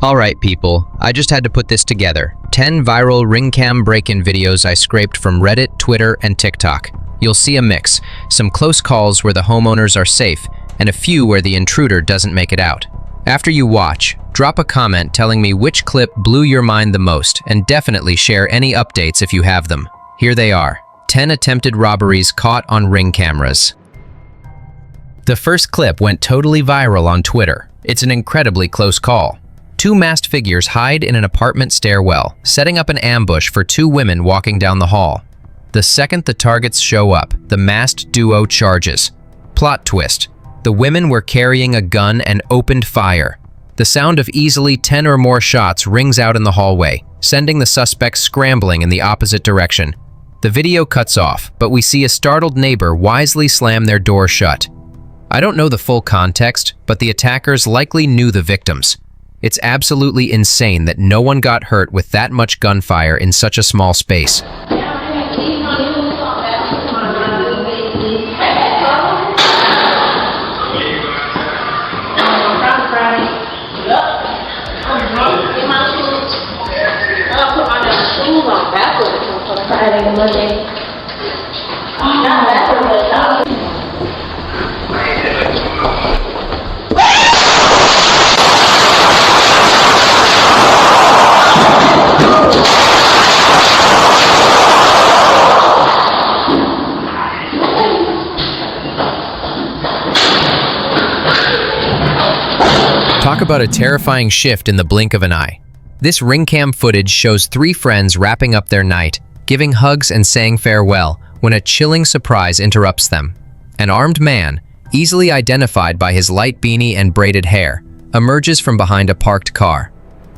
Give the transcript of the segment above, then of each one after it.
Alright people, I just had to put this together. 10 viral ring cam break-in videos I scraped from Reddit, Twitter, and TikTok. You'll see a mix, some close calls where the homeowners are safe, and a few where the intruder doesn't make it out. After you watch, drop a comment telling me which clip blew your mind the most, and definitely share any updates if you have them. Here they are. 10 attempted robberies caught on ring cameras. The first clip went totally viral on Twitter. It's an incredibly close call. Two masked figures hide in an apartment stairwell, setting up an ambush for two women walking down the hall. The second the targets show up, the masked duo charges. Plot twist. The women were carrying a gun and opened fire. The sound of easily 10 or more shots rings out in the hallway, sending the suspects scrambling in the opposite direction. The video cuts off, but we see a startled neighbor wisely slam their door shut. I don't know the full context, but the attackers likely knew the victims. It's absolutely insane that no one got hurt with that much gunfire in such a small space. Talk about a terrifying shift in the blink of an eye. This ring cam footage shows three friends wrapping up their night, giving hugs and saying farewell when a chilling surprise interrupts them. An armed man, easily identified by his light beanie and braided hair, emerges from behind a parked car.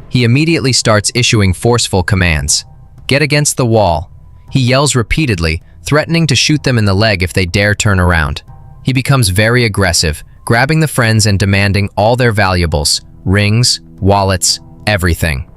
He immediately starts issuing forceful commands. Get against the wall. He yells repeatedly, threatening to shoot them in the leg if they dare turn around. He becomes very aggressive, grabbing the friends and demanding all their valuables, rings, wallets, everything.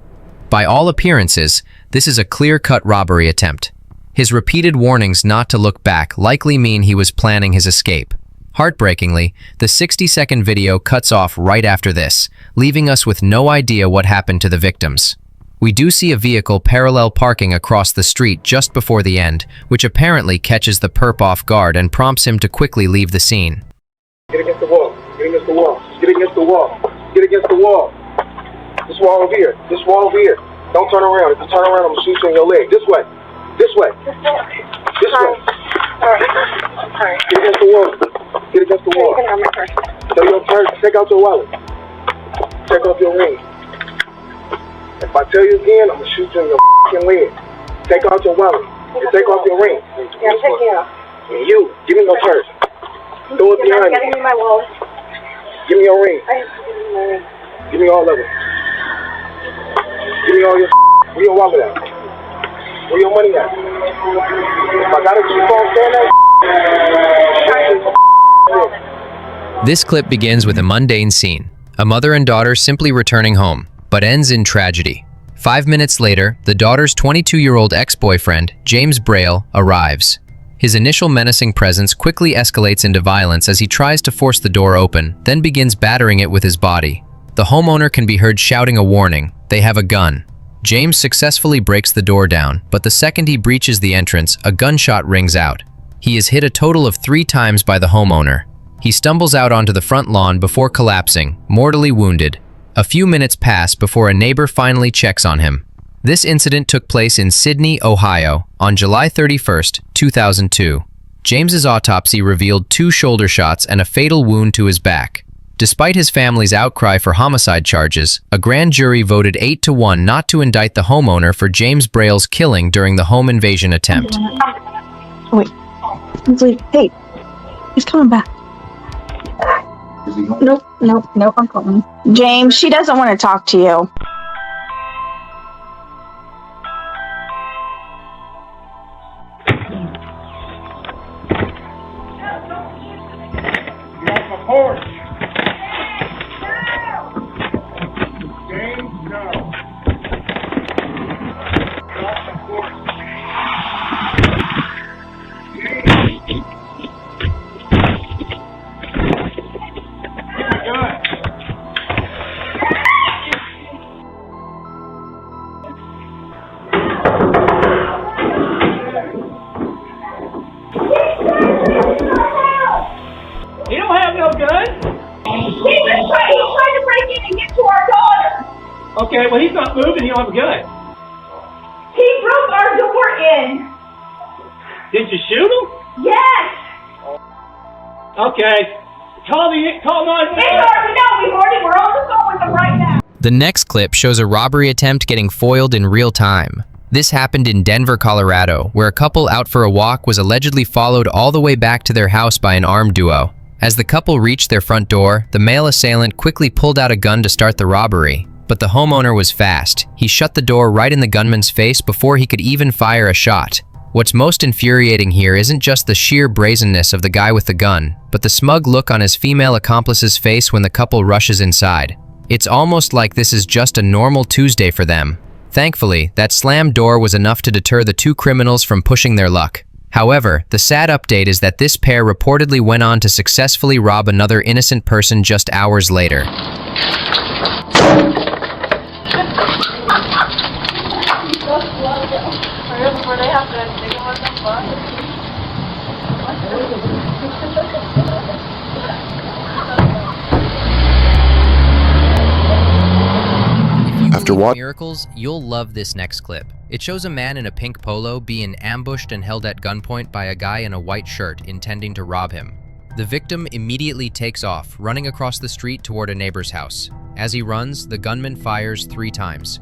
By all appearances, this is a clear-cut robbery attempt. His repeated warnings not to look back likely mean he was planning his escape. Heartbreakingly, the 60-second video cuts off right after this, leaving us with no idea what happened to the victims. We do see a vehicle parallel parking across the street just before the end, which apparently catches the perp off guard and prompts him to quickly leave the scene. Get against the wall. Get against the wall. Get against the wall. Get against the wall. This wall over here. This wall over here. Don't turn around. If you turn around, I'm gonna shoot you in your leg. This way. This way. This way. Sorry. Get against the wall. Get against the wall. Tell your purse. Take out your wallet. Take off your ring. If I tell you again, I'm gonna shoot you in your fucking leg. Take out your wallet. And take off your ring. Yeah, I'm taking it off. And you, give me your purse. Throw it behind Getting me. me my wallet. Give me your ring. I have to give you my ring. Give me all of it. Give me all your where your wallet at? Where your money at? If I gotta keep on saying that, This clip begins with a mundane scene, a mother and daughter simply returning home, but ends in tragedy. 5 minutes later, the daughter's 22-year-old ex-boyfriend, James Braille, arrives. His initial menacing presence quickly escalates into violence as he tries to force the door open, then begins battering it with his body. The homeowner can be heard shouting a warning, "They have a gun." James successfully breaks the door down, but the second he breaches the entrance, a gunshot rings out. He is hit a total of 3 times by the homeowner. He stumbles out onto the front lawn before collapsing, mortally wounded. A few minutes pass before a neighbor finally checks on him. This incident took place in Sydney, Ohio, on July 31st, 2002. James's autopsy revealed 2 shoulder shots and a fatal wound to his back. Despite his family's outcry for homicide charges, a grand jury voted 8-1 not to indict the homeowner for James Braille's killing during the home invasion attempt. Wait. Leave. Hey, he's coming back. Nope, I'm calling. James, she doesn't want to talk to you. Get off my porch. James, no. Get off my porch. James. Okay, well, he's not moving. He don't have a gun. He broke our door in. Did you shoot him? Yes. Okay. Call 911. We're on the phone with him right now. The next clip shows a robbery attempt getting foiled in real time. This happened in Denver, Colorado, where a couple out for a walk was allegedly followed all the way back to their house by an armed duo. As the couple reached their front door, the male assailant quickly pulled out a gun to start the robbery. But the homeowner was fast. He shut the door right in the gunman's face before he could even fire a shot. What's most infuriating here isn't just the sheer brazenness of the guy with the gun, but the smug look on his female accomplice's face when the couple rushes inside. It's almost like this is just a normal Tuesday for them. Thankfully, that slammed door was enough to deter the two criminals from pushing their luck. However, the sad update is that this pair reportedly went on to successfully rob another innocent person just hours later. After what miracles, you'll love this next clip. It shows a man in a pink polo being ambushed and held at gunpoint by a guy in a white shirt intending to rob him. The victim immediately takes off, running across the street toward a neighbor's house. As he runs, the gunman fires 3 times.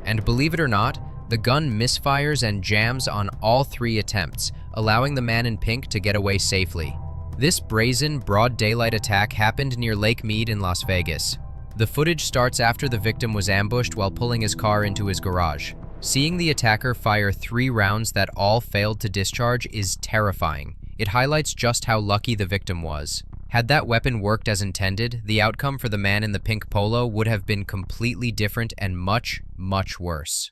And believe it or not, the gun misfires and jams on all 3 attempts, allowing the man in pink to get away safely. This brazen, broad daylight attack happened near Lake Mead in Las Vegas. The footage starts after the victim was ambushed while pulling his car into his garage. Seeing the attacker fire 3 rounds that all failed to discharge is terrifying. It highlights just how lucky the victim was. Had that weapon worked as intended, the outcome for the man in the pink polo would have been completely different and much, much worse.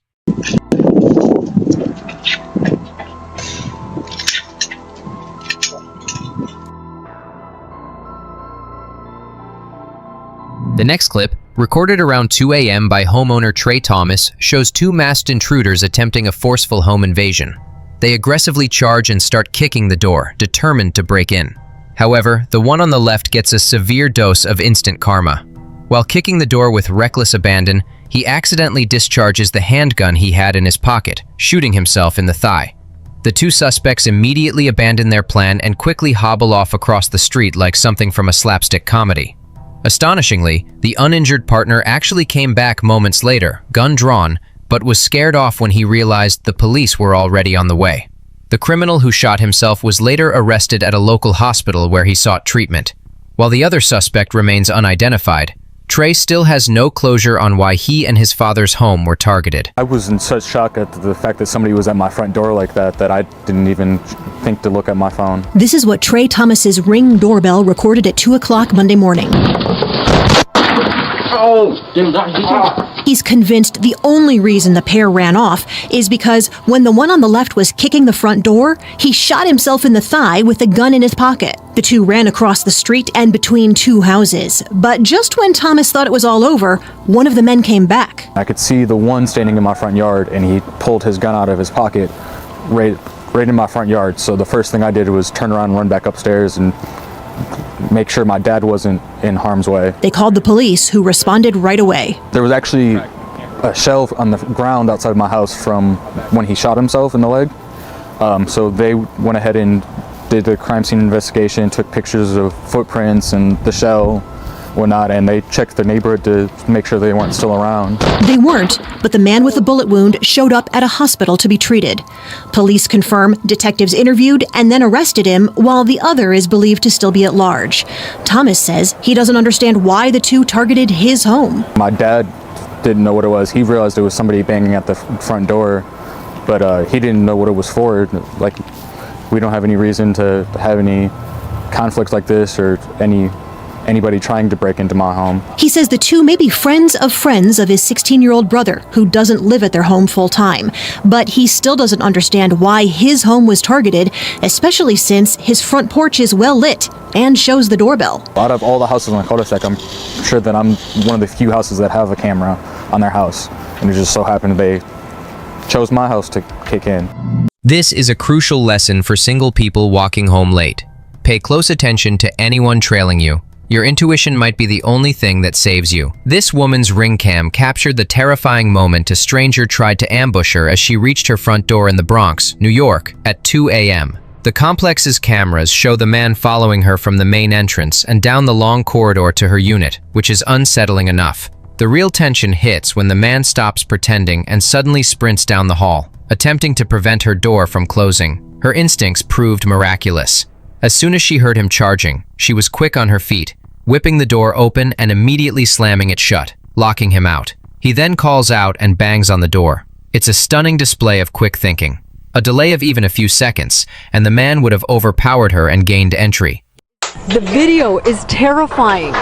The next clip, recorded around 2 a.m. by homeowner Trey Thomas, shows 2 masked intruders attempting a forceful home invasion. They aggressively charge and start kicking the door, determined to break in. However, the one on the left gets a severe dose of instant karma. While kicking the door with reckless abandon, he accidentally discharges the handgun he had in his pocket, shooting himself in the thigh. The 2 suspects immediately abandon their plan and quickly hobble off across the street like something from a slapstick comedy. Astonishingly, the uninjured partner actually came back moments later, gun drawn, but was scared off when he realized the police were already on the way. The criminal who shot himself was later arrested at a local hospital where he sought treatment. While the other suspect remains unidentified, Trey still has no closure on why he and his father's home were targeted. I was in such shock at the fact that somebody was at my front door like that I didn't even think to look at my phone. This is what Trey Thomas's Ring doorbell recorded at 2 o'clock Monday morning. He's convinced the only reason the pair ran off is because when the one on the left was kicking the front door, he shot himself in the thigh with a gun in his pocket. The 2 ran across the street and between 2 houses. But just when Thomas thought it was all over, one of the men came back. I could see the one standing in my front yard, and he pulled his gun out of his pocket right in my front yard. So the first thing I did was turn around and run back upstairs and make sure my dad wasn't in harm's way. They called the police, who responded right away. There was actually a shell on the ground outside my house from when he shot himself in the leg. So they went ahead and did the crime scene investigation, took pictures of footprints and the shell, whatnot, and they checked the neighborhood to make sure they weren't still around. They weren't, but the man with the bullet wound showed up at a hospital to be treated. Police confirm detectives interviewed and then arrested him, while the other is believed to still be at large. Thomas says he doesn't understand why the 2 targeted his home. My dad didn't know what it was. He realized it was somebody banging at the front door, but he didn't know what it was for. Like, we don't have any reason to have any conflict like this or anybody trying to break into my home. He says the 2 may be friends of his 16-year-old brother, who doesn't live at their home full-time. But he still doesn't understand why his home was targeted, especially since his front porch is well lit and shows the doorbell. Out of all the houses on the cul-de-sac, I'm sure that I'm one of the few houses that have a camera on their house. And it just so happened they chose my house to kick in. This is a crucial lesson for single people walking home late. Pay close attention to anyone trailing you. Your intuition might be the only thing that saves you. This woman's ring cam captured the terrifying moment a stranger tried to ambush her as she reached her front door in the Bronx, New York, at 2 a.m. The complex's cameras show the man following her from the main entrance and down the long corridor to her unit, which is unsettling enough. The real tension hits when the man stops pretending and suddenly sprints down the hall, attempting to prevent her door from closing. Her instincts proved miraculous. As soon as she heard him charging, she was quick on her feet, whipping the door open and immediately slamming it shut, locking him out. He then calls out and bangs on the door. It's a stunning display of quick thinking. A delay of even a few seconds, and the man would have overpowered her and gained entry. The video is terrifying.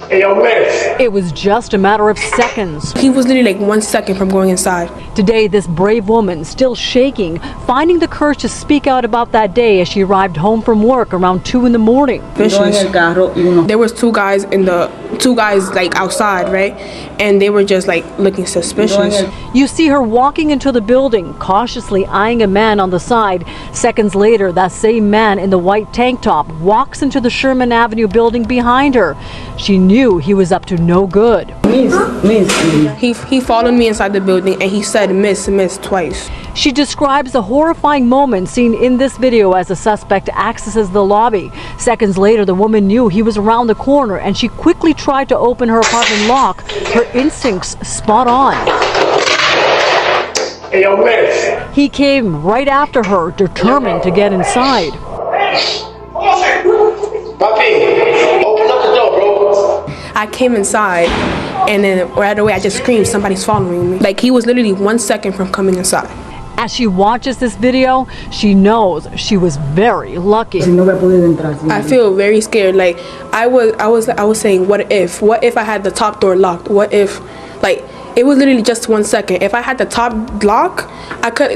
Hey, yo, Liz. It was just a matter of seconds. He was literally like 1 second from going inside. Today, this brave woman, still shaking, finding the courage to speak out about that day as she arrived home from work around 2 in the morning. There was two guys like outside, right? And they were just like looking suspicious. You see her walking into the building, cautiously eyeing a man on the side. Seconds later, that same man in the white tank top walks into the Sherman Avenue building behind her. She knew he was up to no good. He followed me inside the building and he said miss twice. She describes the horrifying moment seen in this video as the suspect accesses the lobby. Seconds later, the woman knew he was around the corner and she quickly tried to open her apartment lock. Her instincts spot on. Hey, yo, Liz. He came right after her, determined to get inside. Papi, open up the door, bro. I came inside and then right away I just screamed, somebody's following me. Like he was literally 1 second from coming inside. As she watches this video, she knows she was very lucky. I feel very scared. Like I was saying, what if I had the top door locked? What if, like, it was literally just 1 second. If I had the top lock,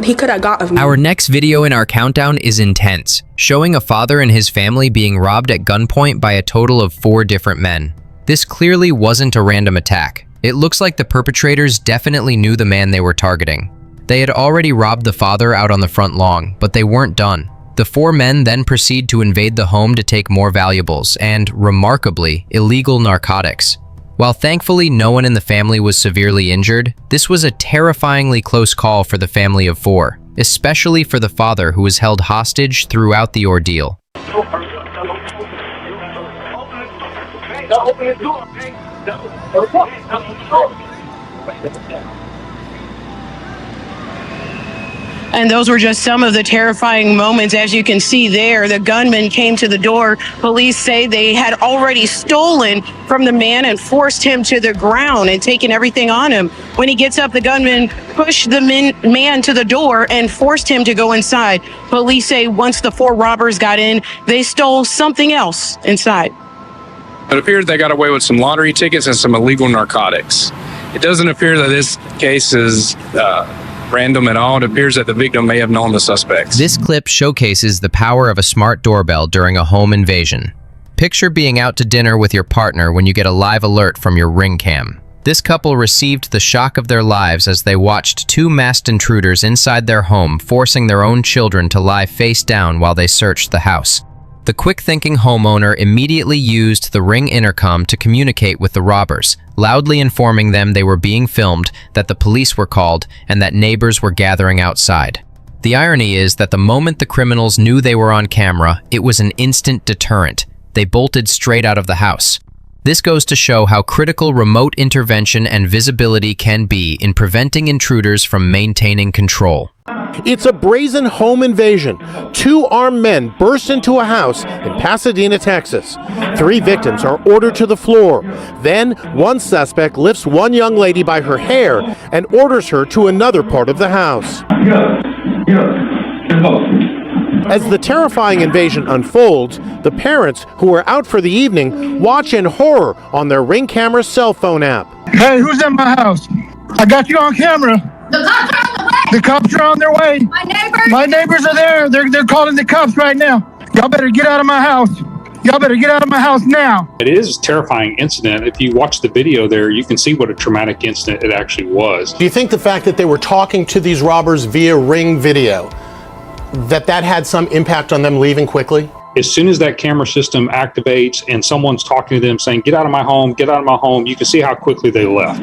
he could have got me. Our next video in our countdown is intense, showing a father and his family being robbed at gunpoint by a total of 4 different men. This clearly wasn't a random attack. It looks like the perpetrators definitely knew the man they were targeting. They had already robbed the father out on the front lawn, but they weren't done. The 4 men then proceed to invade the home to take more valuables and, remarkably, illegal narcotics. While thankfully no one in the family was severely injured, this was a terrifyingly close call for the family of 4, especially for the father who was held hostage throughout the ordeal. And those were just some of the terrifying moments. As you can see there, the gunman came to the door. Police say they had already stolen from the man and forced him to the ground and taken everything on him. When he gets up, the gunman pushed the man to the door and forced him to go inside. Police say once the 4 robbers got in, they stole something else inside. It appears they got away with some lottery tickets and some illegal narcotics. It doesn't appear that this case is random at all. It appears that the victim may have known the suspects. This clip showcases the power of a smart doorbell during a home invasion. Picture being out to dinner with your partner when you get a live alert from your ring cam. This couple received the shock of their lives as they watched 2 masked intruders inside their home, forcing their own children to lie face down while they searched the house. The quick-thinking homeowner immediately used the Ring intercom to communicate with the robbers, loudly informing them they were being filmed, that the police were called, and that neighbors were gathering outside. The irony is that the moment the criminals knew they were on camera, it was an instant deterrent. They bolted straight out of the house. This goes to show how critical remote intervention and visibility can be in preventing intruders from maintaining control. It's a brazen home invasion. 2 armed men burst into a house in Pasadena, Texas. 3 victims are ordered to the floor. Then, one suspect lifts one young lady by her hair and orders her to another part of the house. As the terrifying invasion unfolds, the parents, who are out for the evening, watch in horror on their Ring camera cell phone app. Hey, who's in my house? I got you on camera. The cops are on the way. The cops are on their way. My neighbors are there. They're calling the cops right now. Y'all better get out of my house. Y'all better get out of my house now. It is a terrifying incident. If you watch the video there, you can see what a traumatic incident it actually was. Do you think the fact that they were talking to these robbers via Ring video, that had some impact on them leaving quickly? As soon as that camera system activates and someone's talking to them saying, get out of my home, get out of my home, you can see how quickly they left.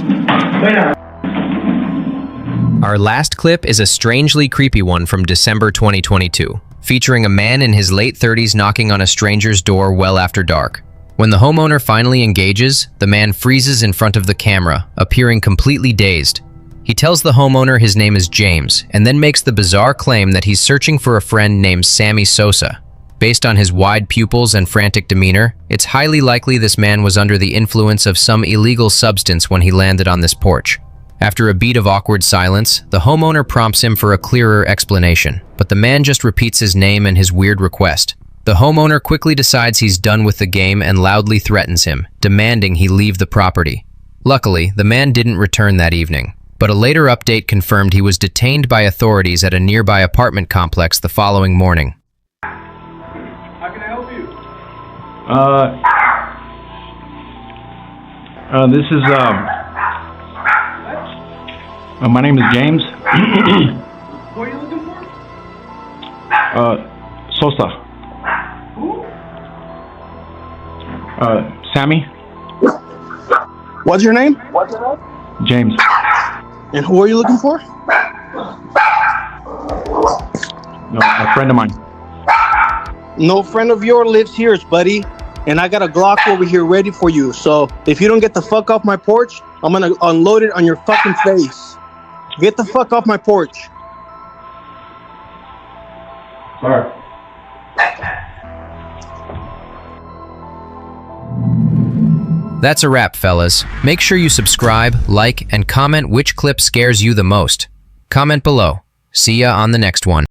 Our last clip is a strangely creepy one from December 2022, featuring a man in his late 30s knocking on a stranger's door well after dark. When the homeowner finally engages, the man freezes in front of the camera, appearing completely dazed. He tells the homeowner his name is James, and then makes the bizarre claim that he's searching for a friend named Sammy Sosa. Based on his wide pupils and frantic demeanor, it's highly likely this man was under the influence of some illegal substance when he landed on this porch. After a beat of awkward silence, the homeowner prompts him for a clearer explanation, but the man just repeats his name and his weird request. The homeowner quickly decides he's done with the game and loudly threatens him, demanding he leave the property. Luckily, the man didn't return that evening, but a later update confirmed he was detained by authorities at a nearby apartment complex the following morning. How can I help you? This is, my name is James. Who are you looking for? Sosa. Who? Sammy? What's your name? James. And who are you looking for? No, a friend of mine. No friend of yours lives here, buddy. And I got a Glock over here ready for you. So if you don't get the fuck off my porch, I'm gonna unload it on your fucking face. Get the fuck off my porch. Sorry. That's a wrap, fellas. Make sure you subscribe, like, and comment which clip scares you the most. Comment below. See ya on the next one.